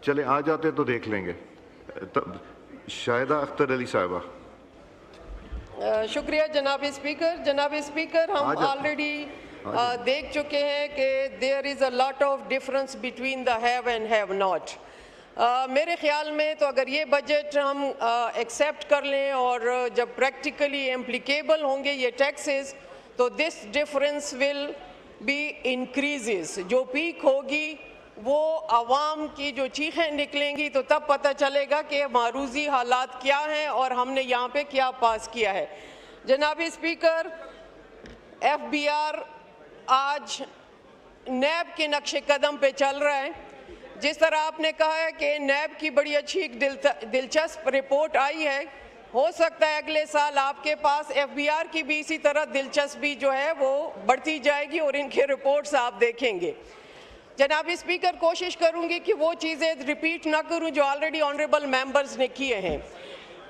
चले आ जाते तो देख लेंगे। शाहिदा अख्तर अली साहिबा। शुक्रिया जनाब स्पीकर। जनाब स्पीकर, हम ऑलरेडी देख चुके हैं कि there is a lot of difference between the have and have not. मेरे ख्याल में तो अगर ये बजट हम एक्सेप्ट कर लें और जब प्रैक्टिकली एम्प्लीकेबल होंगे ये टैक्सेस, तो this difference will be increases. जो पीक होगी वो आवाम की जो चीखें निकलेंगी तो तब पता चलेगा कि मारूजी हालात क्या हैं और हमने यहाँ पे क्या पास किया है। जनाब स्पीकर, FBR आज नैब के नक्शे कदम पे चल रहा है। जिस तरह आपने कहा है कि नैब की बड़ी अच्छी एक दिलचस्प रिपोर्ट आई है, हो सकता है अगले साल आपके पास FBR की भी इसी तरह दिलचस्पी जो है वो बढ़ती जाएगी और इनके रिपोर्ट्स आप देखेंगे। जनाब स्पीकर, कोशिश करूंगी कि वो चीज़ें रिपीट ना करूं जो ऑलरेडी ऑनरेबल मेंबर्स ने किए हैं।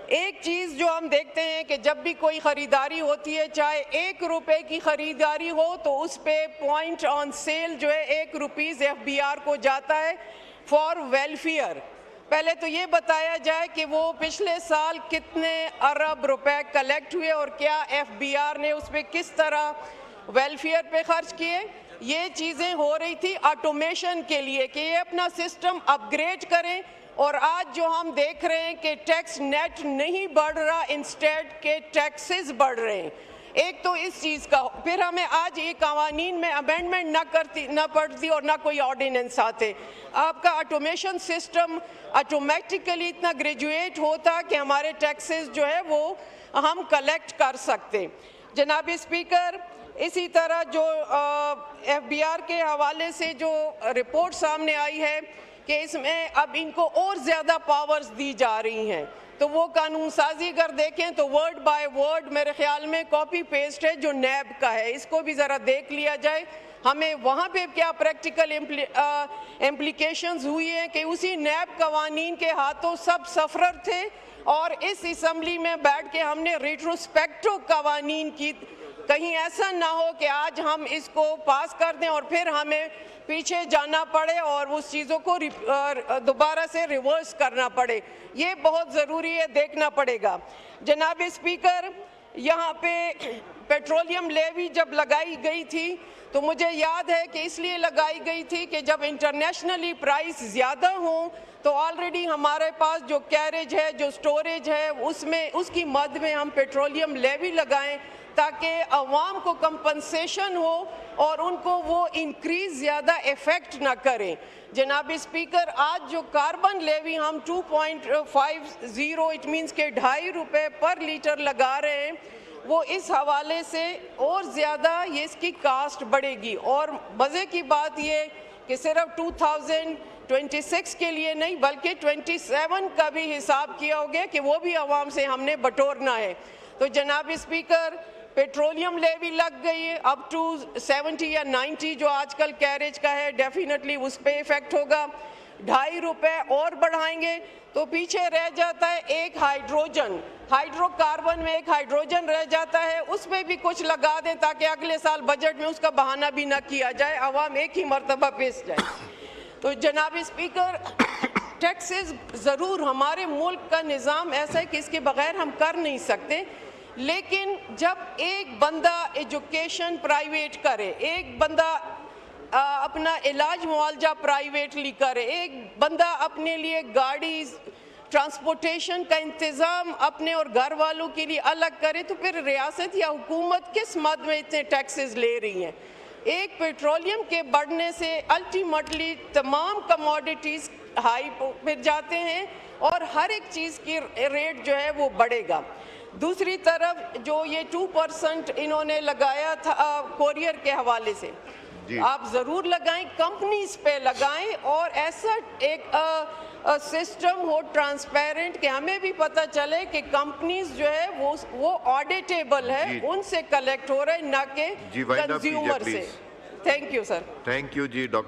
एक चीज़ जो हम देखते हैं कि जब भी कोई ख़रीदारी होती है, चाहे 1 रुपये की ख़रीदारी हो, तो उस पे पॉइंट ऑन सेल जो है 1 रुपीज़ FBR को जाता है फॉर वेलफेयर। पहले तो ये बताया जाए कि वो पिछले साल कितने अरब रुपए कलेक्ट हुए और क्या FBR ने उस पर किस तरह वेलफेयर पे खर्च किए। ये चीज़ें हो रही थी ऑटोमेशन के लिए कि ये अपना सिस्टम अपग्रेड करें, और आज जो हम देख रहे हैं कि टैक्स नेट नहीं बढ़ रहा, इंस्टेड के टैक्सेस बढ़ रहे हैं। एक तो इस चीज़ का, फिर हमें आज ये कवानीन में अमेंडमेंट ना पड़ती और ना कोई ऑर्डिनेंस आते। आपका ऑटोमेशन सिस्टम ऑटोमेटिकली इतना ग्रेजुएट होता कि हमारे टैक्सेस जो है वो हम कलेक्ट कर सकते। जनाब स्पीकर, इसी तरह जो FBR के हवाले से जो रिपोर्ट सामने आई है कि इसमें अब इनको और ज़्यादा पावर्स दी जा रही हैं, तो वो कानून साजी अगर देखें तो वर्ड बाय वर्ड मेरे ख्याल में कॉपी पेस्ट है जो नैब का है। इसको भी ज़रा देख लिया जाए, हमें वहाँ पे क्या प्रैक्टिकल इम्प्लीकेशंस हुई हैं कि उसी नैब कवानीन के हाथों सब सफरर थे, और इस असम्बली में बैठ के हमने रेट्रोस्पेक्टिव कवानीन की। कहीं ऐसा ना हो कि आज हम इसको पास कर दें और फिर हमें पीछे जाना पड़े और उस चीज़ों को दोबारा से रिवर्स करना पड़े। ये बहुत ज़रूरी है, देखना पड़ेगा। जनाब स्पीकर, यहाँ पे पेट्रोलियम लेवी जब लगाई गई थी तो मुझे याद है कि इसलिए लगाई गई थी कि जब इंटरनेशनली प्राइस ज़्यादा हों तो ऑलरेडी हमारे पास जो कैरेज है, जो स्टोरेज है, उसमें उसकी मद में हम पेट्रोलियम लेवी लगाएं ताकि अवाम को कंपनसेशन हो और उनको वो इंक्रीज ज़्यादा इफ़ेक्ट ना करें। जनाब स्पीकर, आज जो कार्बन लेवी हम 2.50 इट मीन्स के 2.5 रुपये पर लीटर लगा रहे हैं, वो इस हवाले से और ज़्यादा ये इसकी कास्ट बढ़ेगी। और मज़े की बात ये कि सिर्फ 2026 के लिए नहीं बल्कि 27 का भी हिसाब किया हो गया कि वो भी अवाम से हमने बटोरना है। तो जनाब स्पीकर, पेट्रोलियम लेवी लग गई है अप टू 70 या 90 जो आजकल कैरेज का है, डेफिनेटली उस पर इफेक्ट होगा। 2.5 रुपये और बढ़ाएंगे तो पीछे रह जाता है एक हाइड्रोकार्बन में एक हाइड्रोजन रह जाता है, उस पर भी कुछ लगा दें ताकि अगले साल बजट में उसका बहाना भी ना किया जाए, अवाम एक ही मरतबा पेश जाए। तो जनाब स्पीकर, टैक्सेस ज़रूर हमारे मुल्क का निज़ाम ऐसा है कि इसके बगैर हम कर नहीं सकते, लेकिन जब एक बंदा एजुकेशन प्राइवेट करे, एक बंदा अपना इलाज मुआवजा प्राइवेटली करे, एक बंदा अपने लिए गाड़ी ट्रांसपोर्टेशन का इंतज़ाम अपने और घर वालों के लिए अलग करे, तो फिर रियासत या हुकूमत किस मद में इतने टैक्सेस ले रही हैं। एक पेट्रोलियम के बढ़ने से अल्टीमेटली तमाम कमोडिटीज़ हाई फिर जाते हैं और हर एक चीज़ की रेट जो है वो बढ़ेगा। दूसरी तरफ जो ये 2% इन्होंने लगाया था कोरियर के हवाले से, आप ज़रूर लगाएं, कंपनीज पे लगाएं और ऐसा एक सिस्टम हो ट्रांसपेरेंट कि हमें भी पता चले कि कंपनीज जो है वो ऑडिटेबल है, उनसे कलेक्ट हो रहे ना कि कंज्यूमर से। Thank you sir. Thank you जी डॉक्टर।